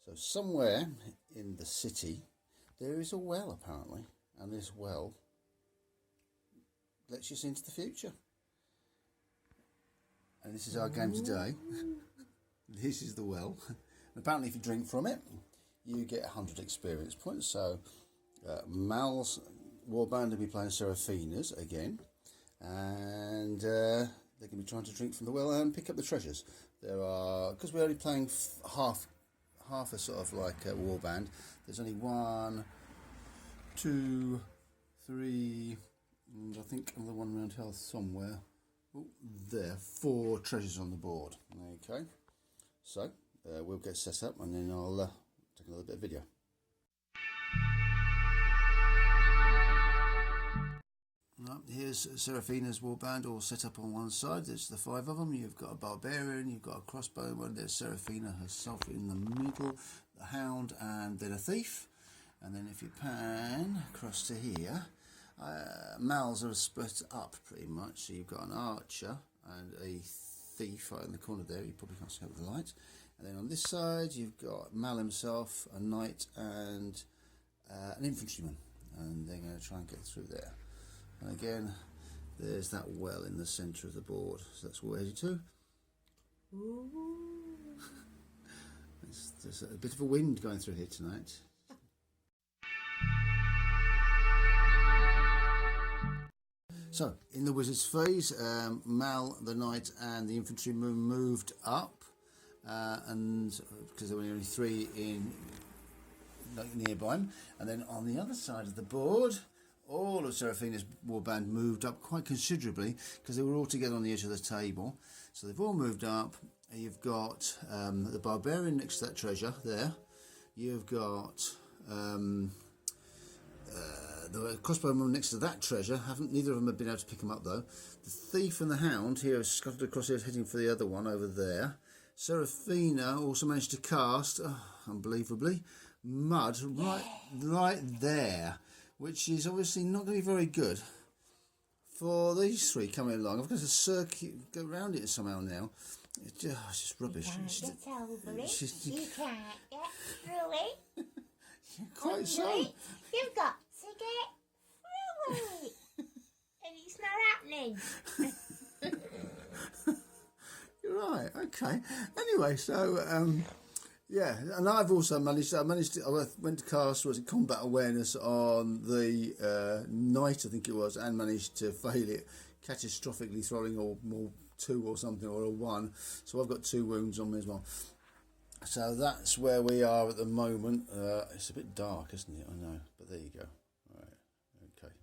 So somewhere in the city there is a well apparently, and this well lets you see into the future. And this is our game today. This is the well. Apparently if you drink from it you get 100 experience points. So Mal's warband will be playing Serefina's again, and they're going to be trying to drink from the well and pick up the treasures. There are, because we're only playing half a sort of like a warband, there's only 1, 2, 3, and I think another one around health somewhere. Oh, there, 4 treasures on the board. Okay, so we'll get set up and then I'll take another bit of video. Right, here's Serefina's warband all set up on one side. There's the 5 of them. You've got a barbarian, you've got a crossbowman, there's Serefina herself in the middle, the hound, and then a thief. And then if you pan across to here, Mal's are split up pretty much. So you've got an archer and a thief right in the corner there. You probably can't see it with the light. And then on this side you've got Mal himself, a knight, and an infantryman. And they're going to try and get through there. And again, there's that well in the centre of the board. So that's what we're headed to. There's a bit of a wind going through here tonight. So, in the wizard's phase, Mal, the knight, and the infantryman moved up, and because there were only 3 in nearby him. And then on the other side of the board, all of Serefina's warband moved up quite considerably because they were all together on the edge of the table. So they've all moved up. You've got the barbarian next to that treasure there. You've got the crossbowman next to that treasure. Neither of them have been able to pick them up though. The thief and the hound here have scuttled across here, heading for the other one over there. Serefina also managed to cast, unbelievably, mud right there, which is obviously not going to be very good for these 3 coming along. I've got to circuit, go around it somehow now. It's just rubbish. You can't get over it. You can't get through it. Quite so. You've got to get through it. And it's not happening. You're right, okay. Anyway, so yeah, and I've also managed to, I went to cast, was it combat awareness on the knight, I think it was, and managed to fail it catastrophically, throwing all 2 or something, or a 1. So I've got 2 wounds on me as well. So that's where we are at the moment. It's a bit dark, isn't it? I know, but there you go. Right, okay.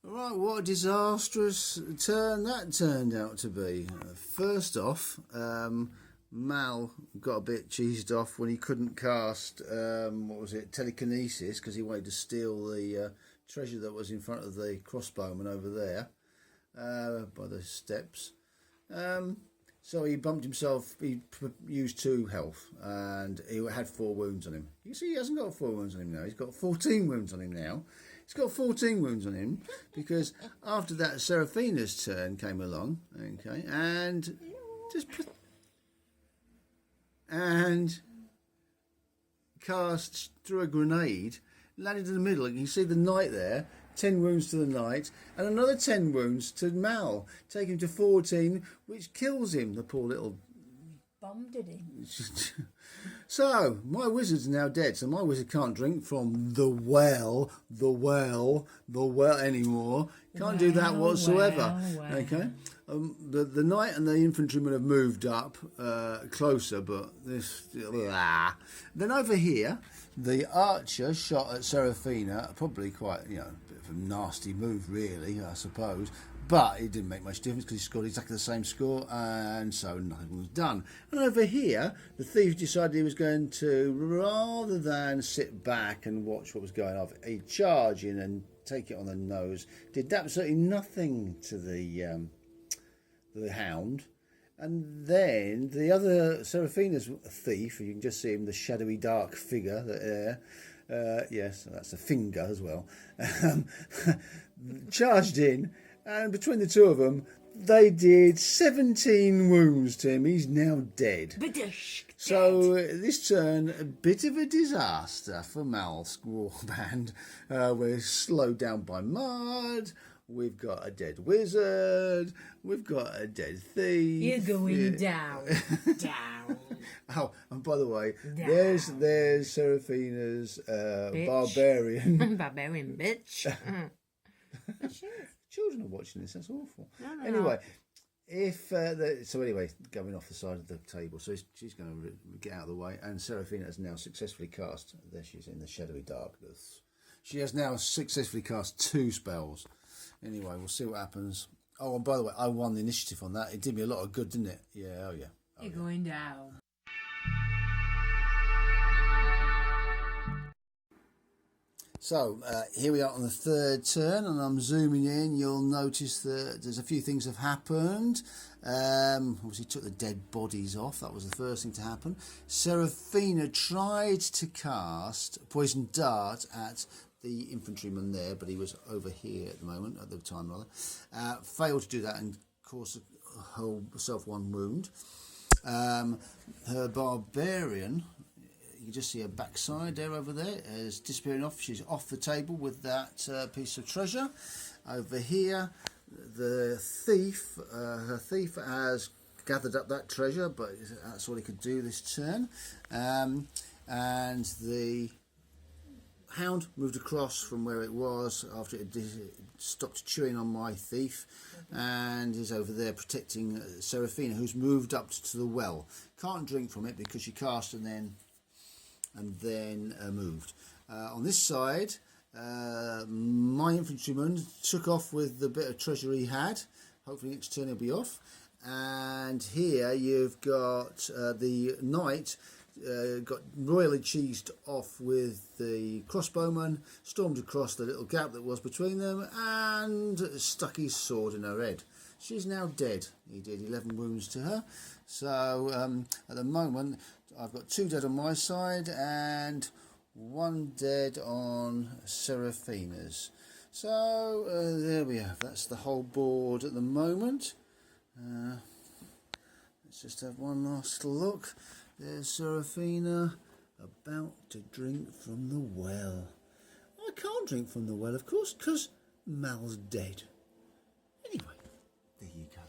Right, what a disastrous turn that turned out to be. First off, Mal got a bit cheesed off when he couldn't cast, what was it, telekinesis, because he wanted to steal the treasure that was in front of the crossbowman over there by the steps. So he bumped himself, he used 2 health, and he had 4 wounds on him. You see, he hasn't got 4 wounds on him now, he's got 14 wounds on him now. He's got 14 wounds on him because after that Serefina's turn came along, okay, and cast through a grenade, landed in the middle. You can see the knight there, 10 wounds to the knight, and another 10 wounds to Mal, taking him to 14, which kills him, the poor little... Bombed him. So, my wizard's now dead, so my wizard can't drink from the well anymore. Can't do that whatsoever. Okay. The knight and the infantryman have moved up closer, but this... Then over here, the archer shot at Serefina, probably quite, a bit of a nasty move, really, I suppose. But it didn't make much difference because he scored exactly the same score, and so nothing was done. And over here, the thief decided he was going to, rather than sit back and watch what was going on, he'd charge in and take it on the nose. Did absolutely nothing to the hound. And then the other, Serefina's thief, you can just see him, the shadowy dark figure there. Yes, that's a finger as well. Charged in. And between the 2 of them, they did 17 wounds to him. He's now dead. Badush. So this turn, a bit of a disaster for Mal's warband. We're slowed down by mud. We've got a dead wizard. We've got a dead thief. You're going down. Down. Oh, and by the way, Down. there's Serefina's barbarian. Barbarian bitch. Children are watching this. That's awful. No. Anyway, anyway, going off the side of the table, so she's going to get out of the way, and Serefina has now successfully cast. There she is in the shadowy darkness. She has now successfully cast 2 spells. Anyway, we'll see what happens. Oh, and by the way, I won the initiative on that. It did me a lot of good, didn't it? Yeah. Oh yeah. You're going down. So here we are on the 3rd turn, and I'm zooming in. You'll notice that there's a few things have happened. Obviously took the dead bodies off. That was the first thing to happen. Serefina tried to cast Poison Dart at the infantryman there, but he was over here at the time rather. Failed to do that and caused herself 1 wound. Her barbarian, you can just see her backside there over there, is disappearing off. She's off the table with that piece of treasure. Over here, the thief, her thief has gathered up that treasure, but that's all he could do this turn. And the hound moved across from where it was after it stopped chewing on my thief, and is over there protecting Serefina, who's moved up to the well. Can't drink from it because she cast and then moved. On this side, my infantryman took off with the bit of treasure he had. Hopefully next turn he'll be off. And here you've got the knight got royally cheesed off with the crossbowman, stormed across the little gap that was between them, and stuck his sword in her head. She's now dead. He did 11 wounds to her. So at the moment, I've got 2 dead on my side and 1 dead on Serefina's. So there we have. That's the whole board at the moment. Let's just have one last look. There's Serefina about to drink from the well. I can't drink from the well, of course, because Mal's dead. Anyway, there you go.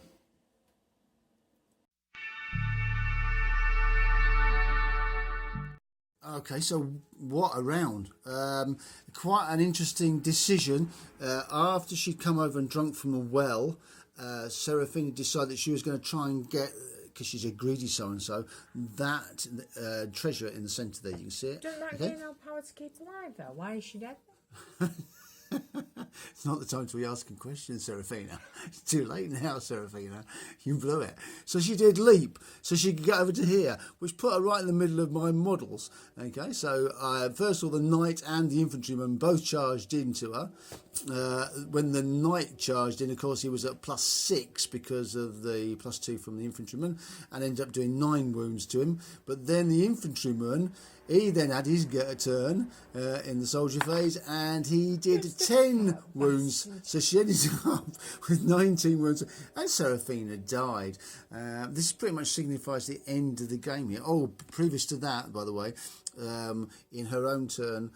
Okay, so what a round. Quite an interesting decision. After she'd come over and drunk from the well, Serefina decided that she was going to try and get, because she's a greedy so-and-so, that treasure in the centre there. You can see it. Doesn't that give her power to keep alive, though? Why is she dead? It's not the time to be asking questions, Serefina. It's too late now, Serefina. You blew it. So she did leap, so she could get over to here, which put her right in the middle of my models. Okay, so first of all, the knight and the infantryman both charged into her. When the knight charged in, of course, he was at +6 because of the +2 from the infantryman, and ended up doing 9 wounds to him. But then the infantryman, he then had his turn in the soldier phase, and he did 10 wounds. So she ended up with 19 wounds, and Serefina died. This pretty much signifies the end of the game here. Oh, previous to that, by the way, in her own turn,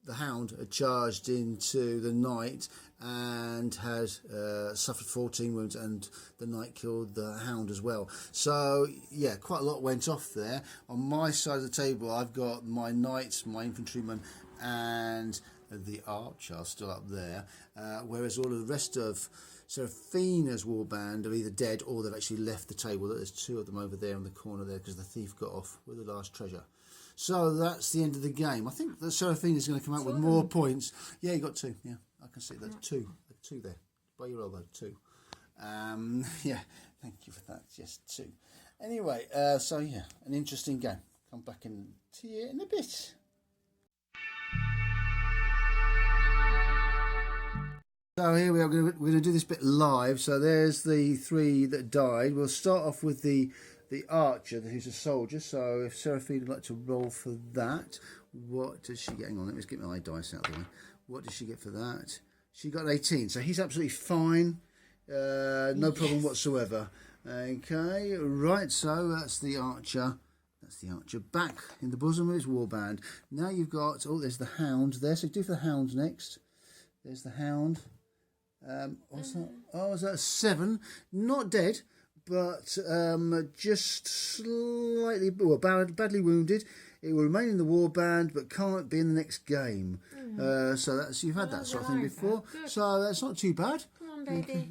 the hound had charged into the knight and had suffered 14 wounds, and the knight killed the hound as well. So yeah, quite a lot went off there. On my side of the table, I've got my knights, my infantryman, and the archer still up there, whereas all of the rest of Serefina's warband are either dead or they've actually left the table. There's 2 of them over there in the corner there because the thief got off with the last treasure. So that's the end of the game. I think that Serefina's going to come out with more points. Yeah, you got 2. Yeah, I can see that. 2 there. By your elbow, 2. Yeah, thank you for that. Yes, 2. Anyway, so yeah, an interesting game. Come back and see you in a bit. So here we are. We're going to do this bit live. So there's the 3 that died. We'll start off with the archer, who's a soldier. So if Serefina would like to roll for that, what does she get? Hang on, let me just get my dice out of the way. What does she get for that? She got 18, so he's absolutely fine. No problem whatsoever. Okay, right, so that's the archer. That's the archer back in the bosom of his warband. Now you've got, oh, there's the hound there. So do for the hound next. There's the hound. What's that? Oh, is that 7? Not dead, but just slightly, well, badly wounded. It will remain in the warband, but can't be in the next game. So that's, you've had that sort of thing before. So that's not too bad. Come on, baby.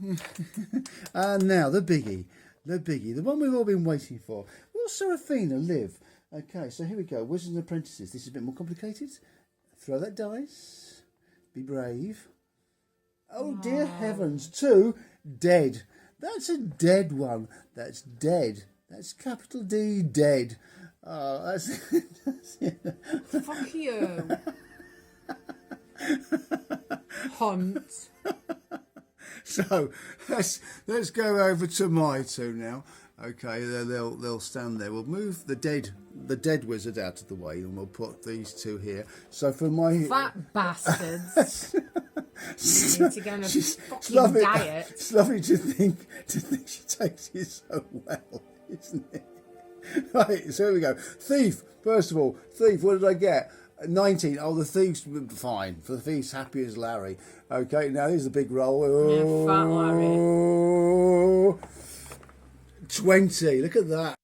And now the biggie, the one we've all been waiting for. Will Serefina live? Okay, so here we go. Wizards and Apprentices. This is a bit more complicated. Throw that dice. Be brave. Oh dear heavens! 2 dead. That's a dead one. That's dead. That's capital D, dead. Oh, that's Fuck you. Hunt. So let's go over to my 2 now. Okay, they'll stand there. We'll move the dead wizard out of the way, and we'll put these 2 here. So for my Fat bastards. You need to go on a fucking diet. It's lovely to think she takes it so well, isn't it? Right, so here we go. Thief, first of all. Thief, what did I get? 19. Oh, the thief's fine. For the thief's happy as Larry. Okay, now here's the big roll. Yeah, fat Larry. 20. Look at that.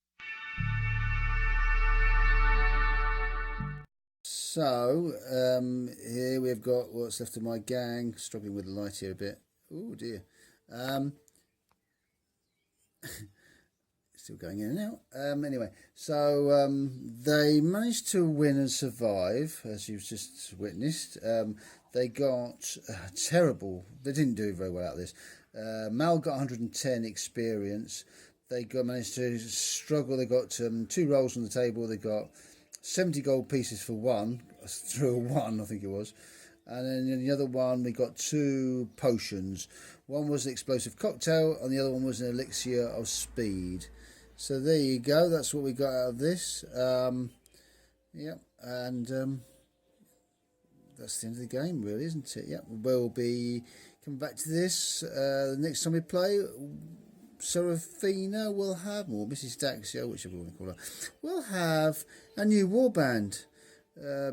So, here we've got what's left of my gang. Struggling with the light here a bit. Oh, dear. Still going in and out. Anyway, so they managed to win and survive, as you've just witnessed. They got terrible. They didn't do very well out of this. Mal got 110 experience. They managed to struggle. They got 2 rolls on the table. They got 70 gold pieces for 1, through a 1, I think it was. And then in the other one, we got 2 potions. One was an explosive cocktail, and the other one was an elixir of speed. So there you go. That's what we got out of this. Yep, and that's the end of the game, really, isn't it? Yep, we'll be coming back to this the next time we play. Serefina will have, or Mrs. Daxio, whichever you want to call her, will have a new warband.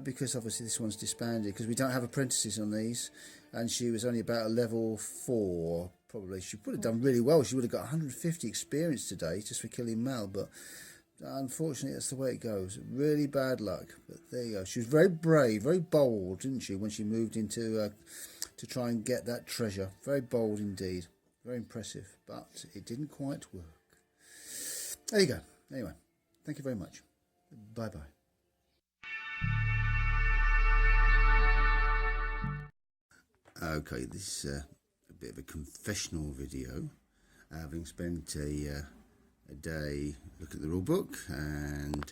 Because obviously this one's disbanded, because we don't have apprentices on these, and she was only about a level 4, probably. She would have done really well. She would have got 150 experience today just for killing Mal, but unfortunately that's the way it goes. Really bad luck, but there you go. She was very brave, very bold, didn't she, when she moved into to try and get that treasure. Very bold indeed. Very impressive, but it didn't quite work. There you go. Anyway, thank you very much. Bye-bye. Okay, this is a bit of a confessional video. Having spent a day looking at the rule book and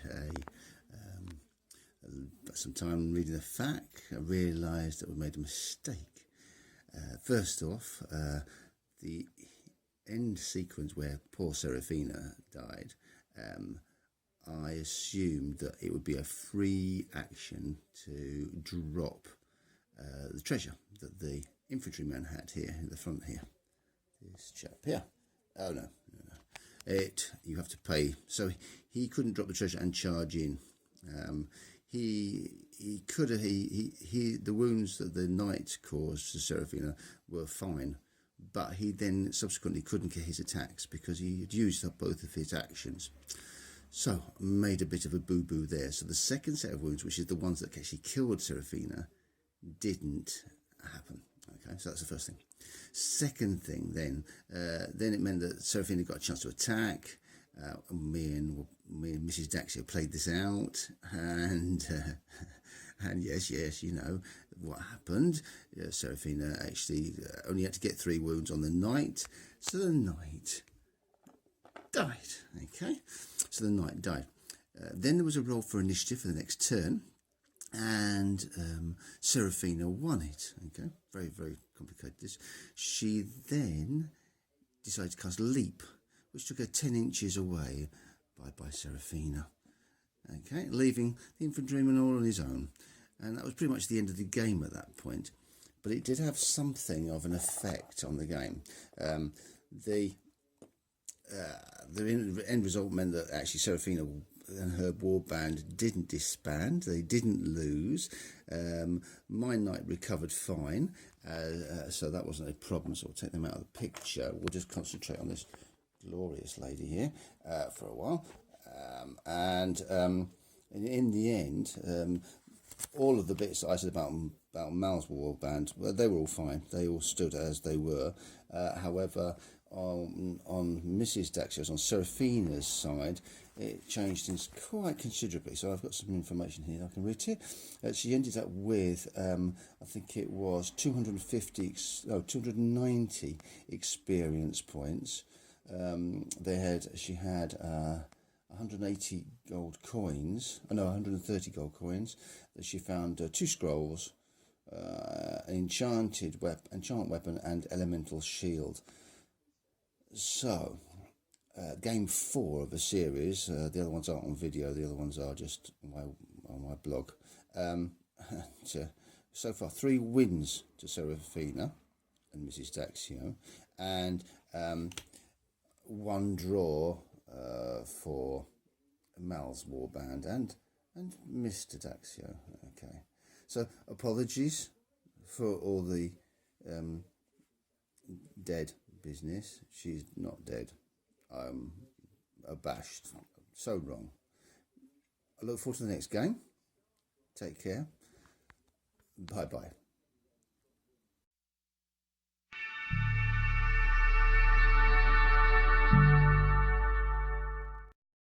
some time reading the FAQ, I realised that we made a mistake. First off, the end sequence where poor Serefina died, I assumed that it would be a free action to drop the treasure that the infantryman had here in the front here. This chap here. Oh no. You have to pay. So he couldn't drop the treasure and charge in. He could have. The wounds that the knight caused to Serefina were fine, but he then subsequently couldn't get his attacks because he had used up both of his actions. So made a bit of a boo-boo there. So the second set of wounds, which is the ones that actually killed Serefina, didn't happen. Okay, so that's the first thing. Second thing, then it meant that Serefina got a chance to attack. Me and Mrs. Daxio played this out, and yes, you know what happened. Serefina actually only had to get 3 wounds on the knight, so the knight died. Okay, so the knight died. Then there was a roll for initiative for the next turn, and Serefina won it. Okay, very, very complicated. This. She then decided to cast Leap, which took her 10 inches away by Serefina. Okay, leaving the infantryman all on his own. And that was pretty much the end of the game at that point. But it did have something of an effect on the game. the end result meant that actually Serefina and her warband didn't disband, they didn't lose. My knight recovered fine, so that wasn't a problem, so we'll take them out of the picture. We'll just concentrate on this glorious lady here for a while. And in the end, all of the bits that I said about Mal's warband, well, they were all fine. They all stood as they were. However, on Mrs. Daxio's, on Serefina's side, it changed things quite considerably. So I've got some information here I can read to you. She ended up with, I think it was 290 experience points. She had 180 gold coins. 130 gold coins. She found 2 scrolls, an enchant weapon, and elemental shield. So, game 4 of the series. The other ones aren't on video. The other ones are just on my blog. So far, 3 wins to Serefina and Mrs. Daxio, and 1 draw for Mal's warband and Mr. Daxio. Okay, so apologies for all the dead business. She's not dead. I'm abashed. So wrong. I look forward to the next game. Take care. Bye bye.